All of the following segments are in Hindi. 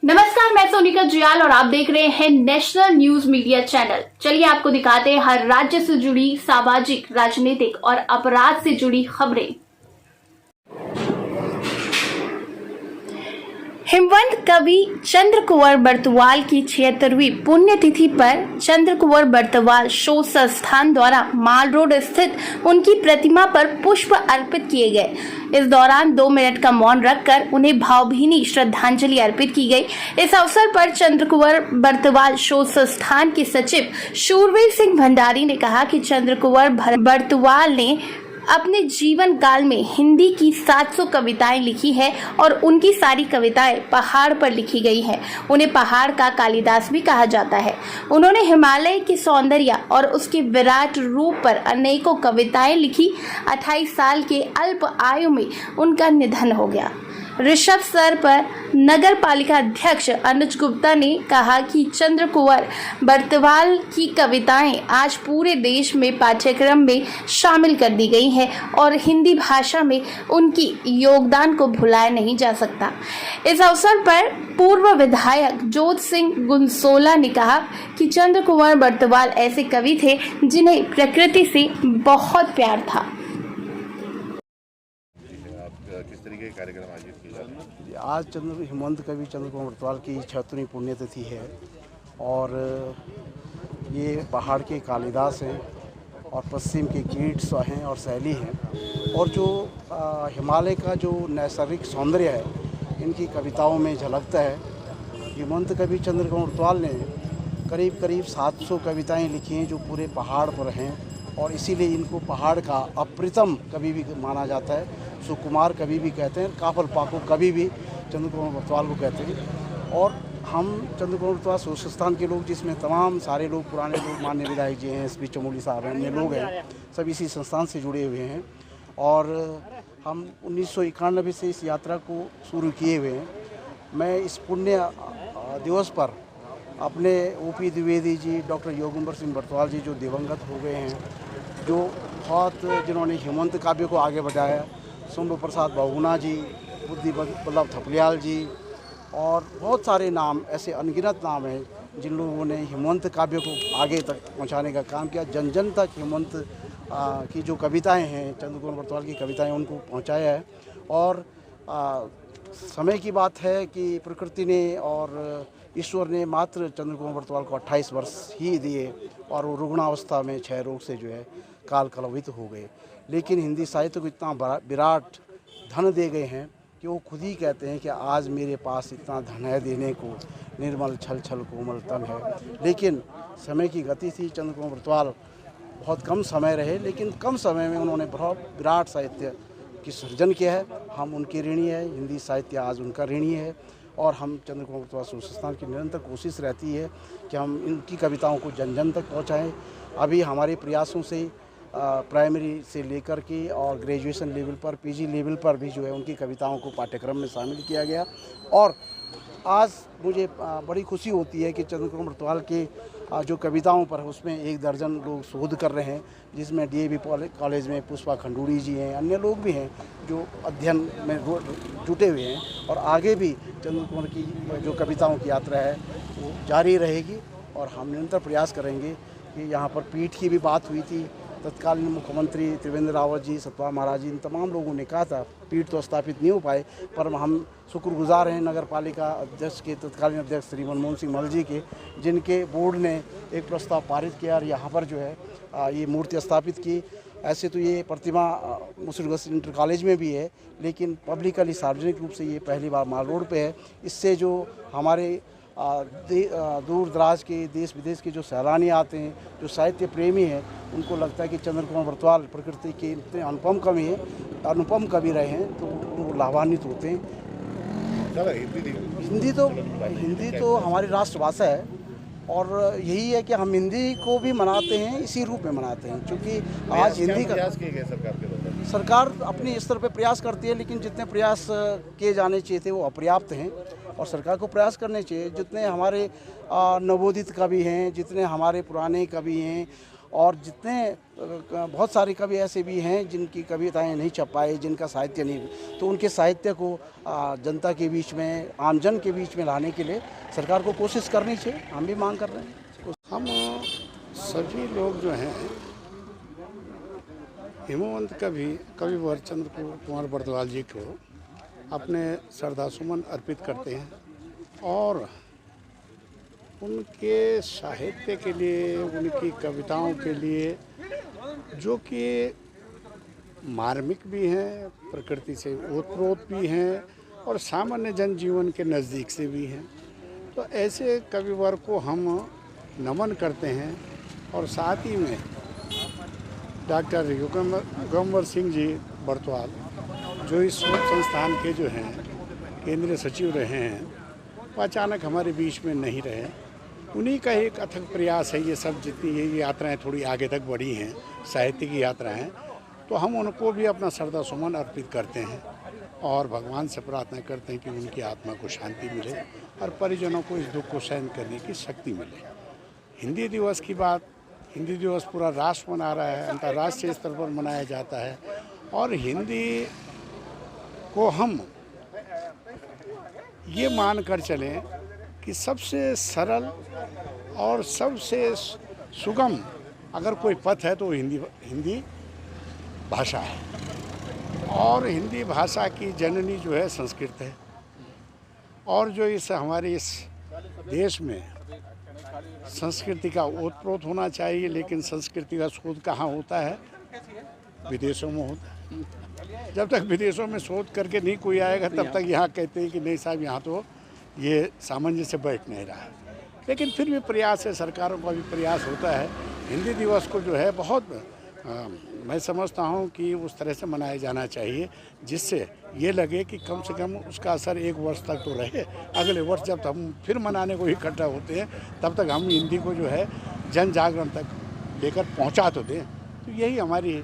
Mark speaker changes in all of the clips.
Speaker 1: नमस्कार, मैं सोनिका जियाल और आप देख रहे हैं नेशनल न्यूज मीडिया चैनल। चलिए आपको दिखाते हैं हर राज्य से जुड़ी सामाजिक, राजनीतिक और अपराध से जुड़ी खबरें। हिमवंत कवि चंद्र कुंवर बरतवाल की 76वीं पुण्यतिथि पर चंद्र कुंवर बरतवाल शोध संस्थान द्वारा माल रोड स्थित उनकी प्रतिमा पर पुष्प अर्पित किए गए। इस दौरान 2 मिनट का मौन रखकर उन्हें भावभीनी श्रद्धांजलि अर्पित की गई। इस अवसर पर चंद्र कुंवर बरतवाल शोध संस्थान के सचिव शूरवीर सिंह भंडारी ने कहा कि चंद्र कुंवर बरतवाल ने अपने जीवन काल में हिंदी की 700 कविताएं लिखी है और उनकी सारी कविताएं पहाड़ पर लिखी गई हैं। उन्हें पहाड़ का कालिदास भी कहा जाता है। उन्होंने हिमालय के सौंदर्य और उसके विराट रूप पर अनेकों कविताएं लिखी। 28 साल के अल्प आयु में उनका निधन हो गया। ऋषभ सर पर नगर पालिका अध्यक्ष अनुज गुप्ता ने कहा कि चंद्र कुंवर बरतवाल की कविताएं आज पूरे देश में पाठ्यक्रम में शामिल कर दी गई हैं और हिंदी भाषा में उनकी योगदान को भुलाया नहीं जा सकता। इस अवसर पर पूर्व विधायक जोत सिंह गुनसोला ने कहा कि चंद्र कुंवर बरतवाल ऐसे कवि थे जिन्हें प्रकृति से बहुत प्यार था।
Speaker 2: किस तरीके के कार्यक्रम आयोजित किए जा रहे हैं?
Speaker 3: आज हिमवंत कवि चंद्र कुंवर बरतवाल की 76वीं पुण्यतिथि है और ये पहाड़ के कालिदास हैं और पश्चिम के कीट्स हैं और शैली हैं और जो हिमालय का जो नैसर्गिक सौंदर्य है इनकी कविताओं में झलकता है। हिमवंत कवि चंद्र कुंवर बरतवाल ने करीब 700 कविताएं लिखी हैं जो पूरे पहाड़ पर हैं और इसीलिए इनको पहाड़ का अप्रतिम कवि भी माना जाता है। सुकुमार कवि भी कहते हैं, काफल पाको कवि भी चंद्र कुंवर बरतवाल को कहते हैं। और हम चंद्र कुंवर बरतवाल शोध संस्थान के लोग, जिसमें तमाम सारे लोग पुराने लोग, माननीय विधायक जी हैं, SP चमोली साहब हैं, अन्य लोग हैं, सब इसी संस्थान से जुड़े हुए हैं और हम 1991 से इस यात्रा को शुरू किए हुए हैं। मैं इस पुण्य दिवस पर अपने OP द्विवेदी जी, डॉक्टर योगेंद्र सिंह बरतवाल जी जो दिवंगत हो गए हैं, जो बहुत जिन्होंने हिमवंत काव्य को आगे बढ़ाया, शंभु प्रसाद बहुगुणा जी, बुद्धि वल्लभ थपलियाल जी और बहुत सारे नाम, ऐसे अनगिनत नाम हैं जिन लोगों ने हिमवंत काव्य को आगे तक पहुंचाने का काम किया। जन जन तक हिमवंत की जो कविताएं हैं, चंद्र कुंवर बरतवाल की कविताएं, उनको पहुंचाया है। और समय की बात है कि प्रकृति ने और ईश्वर ने मात्र चंद्र कुंवर बरतवाल को 28 वर्ष ही दिए और वो रुग्णावस्था में क्षय रोग से जो है काल कलवित हो गए। लेकिन हिंदी साहित्य को इतना विराट धन दे गए हैं कि वो खुद ही कहते हैं कि आज मेरे पास इतना धन है देने को, निर्मल छल छल कोमल तन है। लेकिन समय की गति थी, चंद्र कुंवर बरतवाल बहुत कम समय रहे, लेकिन कम समय में उन्होंने बहुत विराट साहित्य की सृजन किया है। हम उनके ऋणी है, हिंदी साहित्य आज उनका ऋणी है और हम चंद्र कुंवर बरतवाल शोध संस्थान की निरंतर कोशिश रहती है कि हम इनकी कविताओं को जन जन तक पहुँचाएँ। अभी हमारे प्रयासों से प्राइमरी से लेकर के और ग्रेजुएशन लेवल पर, PG लेवल पर भी जो है उनकी कविताओं को पाठ्यक्रम में शामिल किया गया। और आज मुझे बड़ी खुशी होती है कि चंद्र कुंवर बरतवाल के जो कविताओं पर उसमें 1 दर्जन लोग शोध कर रहे हैं, जिसमें DAV कॉलेज में पुष्पा खंडूड़ी जी हैं, अन्य लोग भी हैं जो अध्ययन में जुटे हुए हैं। और आगे भी चंद्र कुंवर की जो कविताओं की यात्रा है वो जारी रहेगी और हम निरंतर प्रयास करेंगे। कि यहाँ पर पीठ की भी बात हुई थी, तत्कालीन मुख्यमंत्री त्रिवेंद्र रावत जी, सतपाल महाराज जी, इन तमाम लोगों ने कहा था पीठ तो स्थापित नहीं हो पाए, पर हम शुक्रगुजार हैं नगर पालिका अध्यक्ष के, तत्कालीन अध्यक्ष श्री मनमोहन सिंह मल जी के, जिनके बोर्ड ने एक प्रस्ताव पारित किया और यहाँ पर जो है ये मूर्ति स्थापित की। ऐसे तो ये प्रतिमा मुसरगंज इंटर कॉलेज में भी है, लेकिन पब्लिकली सार्वजनिक रूप से ये पहली बार माल रोड पे है। इससे जो हमारे दूर दराज के देश विदेश के जो सैलानी आते हैं, जो साहित्य प्रेमी हैं, उनको लगता है कि चंद्र कुंवर बरतवाल प्रकृति के इतने अनुपम कवि रहे हैं, तो वो लाभान्वित होते हैं। हिंदी तो हमारी राष्ट्रभाषा है और यही है कि हम हिंदी को भी मनाते हैं, इसी रूप में मनाते हैं। क्योंकि आज हिंदी का सरकार अपने स्तर पर प्रयास करती है, लेकिन जितने प्रयास किए जाने चाहिए थे वो अपर्याप्त हैं और सरकार को प्रयास करने चाहिए। जितने हमारे नवोदित कवि हैं, जितने हमारे पुराने कवि हैं, और जितने बहुत सारे कवि ऐसे भी हैं जिनकी कविताएं नहीं छप पाए, जिनका साहित्य नहीं, तो उनके साहित्य को जनता के बीच में, आमजन के बीच में लाने के लिए सरकार को कोशिश करनी चाहिए। हम भी मांग कर रहे हैं।
Speaker 4: हम सभी लोग जो हैं हिमवंत कविवर चंद्र कुंवर बरदवाल जी को अपने श्रद्धासुमन अर्पित करते हैं और उनके साहित्य के लिए, उनकी कविताओं के लिए, जो कि मार्मिक भी हैं, प्रकृति से ओतप्रोत भी हैं और सामान्य जनजीवन के नज़दीक से भी हैं, तो ऐसे कविवर को हम नमन करते हैं। और साथ ही में डॉक्टर युगंबर सिंह जी बरतवाल, जो इस संस्थान के जो हैं केंद्रीय सचिव रहे हैं, वो अचानक हमारे बीच में नहीं रहे। उन्हीं का एक अथक प्रयास है ये सब, जितनी ये यात्राएं थोड़ी आगे तक बढ़ी हैं, साहित्य की यात्राएं, तो हम उनको भी अपना श्रद्धा सुमन अर्पित करते हैं और भगवान से प्रार्थना करते हैं कि उनकी आत्मा को शांति मिले और परिजनों को इस दुख को सहन करने की शक्ति मिले। हिंदी दिवस की बात, हिंदी दिवस पूरा राष्ट्र मना रहा है, अंतर्राष्ट्रीय स्तर पर मनाया जाता है और हिंदी को हम ये मान कर चलें कि सबसे सरल और सबसे सुगम अगर कोई पथ है तो हिंदी भाषा है। और हिंदी भाषा की जननी जो है संस्कृत है और जो हमारे इस देश में संस्कृति का ओतप्रोत होना चाहिए, लेकिन संस्कृति का शोध कहाँ होता है? विदेशों में होता है। जब तक विदेशों में शोध करके नहीं कोई आएगा तब तक यहाँ कहते हैं कि नहीं साहब यहाँ तो ये सामंजस्य बैठ नहीं रहा है। लेकिन फिर भी प्रयास है, सरकारों का भी प्रयास होता है। हिंदी दिवस को जो है बहुत मैं समझता हूँ कि उस तरह से मनाया जाना चाहिए जिससे ये लगे कि कम से कम उसका असर 1 वर्ष तक तो रहे। अगले वर्ष जब हम फिर मनाने को इकट्ठा होते हैं तब तक हम हिंदी को जो है जन जागरण तक लेकर पहुँचा तो दें। तो यही हमारी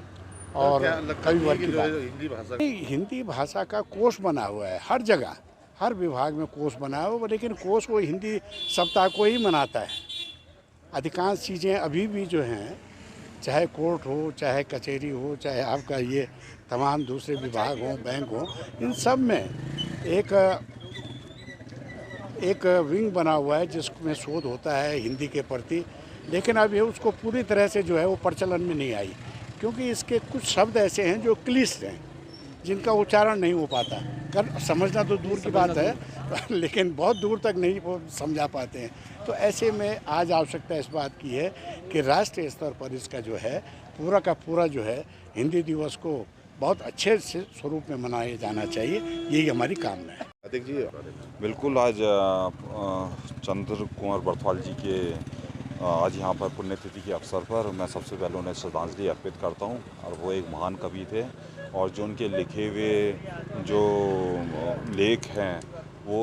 Speaker 4: और कविवर की बात। हिंदी भाषा का कोष बना हुआ है हर जगह, हर विभाग में कोष बना हुआ है, लेकिन कोष वो हिंदी सप्ताह को ही मनाता है। अधिकांश चीज़ें अभी भी जो हैं, चाहे कोर्ट हो, चाहे कचहरी हो, चाहे आपका ये तमाम दूसरे विभाग हों, बैंक हो, इन सब में एक विंग बना हुआ है जिसमें शोध होता है हिंदी के प्रति। लेकिन अभी उसको पूरी तरह से जो है वो प्रचलन में नहीं आई, क्योंकि इसके कुछ शब्द ऐसे हैं जो क्लिष्ट हैं, जिनका उच्चारण नहीं हो पाता। समझना तो दूर की बात है लेकिन बहुत दूर तक नहीं वो समझा पाते हैं। तो ऐसे में आज आवश्यकता इस बात की है कि राष्ट्रीय स्तर पर इसका जो है पूरा का पूरा जो है हिंदी दिवस को बहुत अच्छे से स्वरूप में मनाया जाना चाहिए। यही हमारी कामना है।
Speaker 2: अतिक जी,
Speaker 5: बिल्कुल, आज चंद्र कुंवर बरदवाल जी के आज यहाँ पर पुण्यतिथि के अवसर पर मैं सबसे पहले उन्हें श्रद्धांजलि अर्पित करता हूँ। और वो एक महान कवि थे और जो उनके लिखे हुए जो लेख हैं वो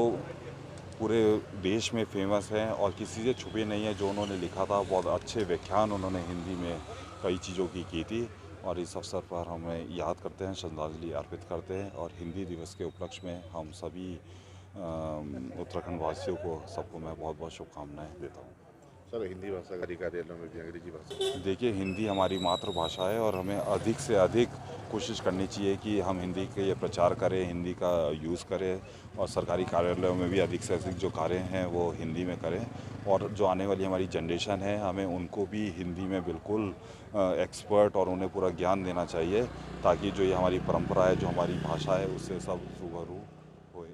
Speaker 5: पूरे देश में फेमस हैं और किसी से छुपे नहीं है। जो उन्होंने लिखा था, बहुत अच्छे व्याख्यान उन्होंने हिंदी में कई चीज़ों की थी और इस अवसर पर हमें याद करते हैं, श्रद्धांजलि अर्पित करते हैं। और हिंदी दिवस के उपलक्ष्य में हम सभी उत्तराखंड वासियों को सबको मैं बहुत बहुत शुभकामनाएं देता हूँ।
Speaker 2: सर, हिंदी भाषा का कार्यालयों में भी अंग्रेजी भाषा,
Speaker 5: देखिए, हिंदी हमारी मातृभाषा है और हमें अधिक से अधिक कोशिश करनी चाहिए कि हम हिंदी के प्रचार करें, हिंदी का यूज़ करें और सरकारी कार्यालयों में भी अधिक से अधिक जो कार्य हैं वो हिंदी में करें। और जो आने वाली हमारी जनरेशन है, हमें उनको भी हिंदी में बिल्कुल एक्सपर्ट और उन्हें पूरा ज्ञान देना चाहिए, ताकि जो ये हमारी परंपरा है, जो हमारी भाषा है, उससे सब रूबरू होए।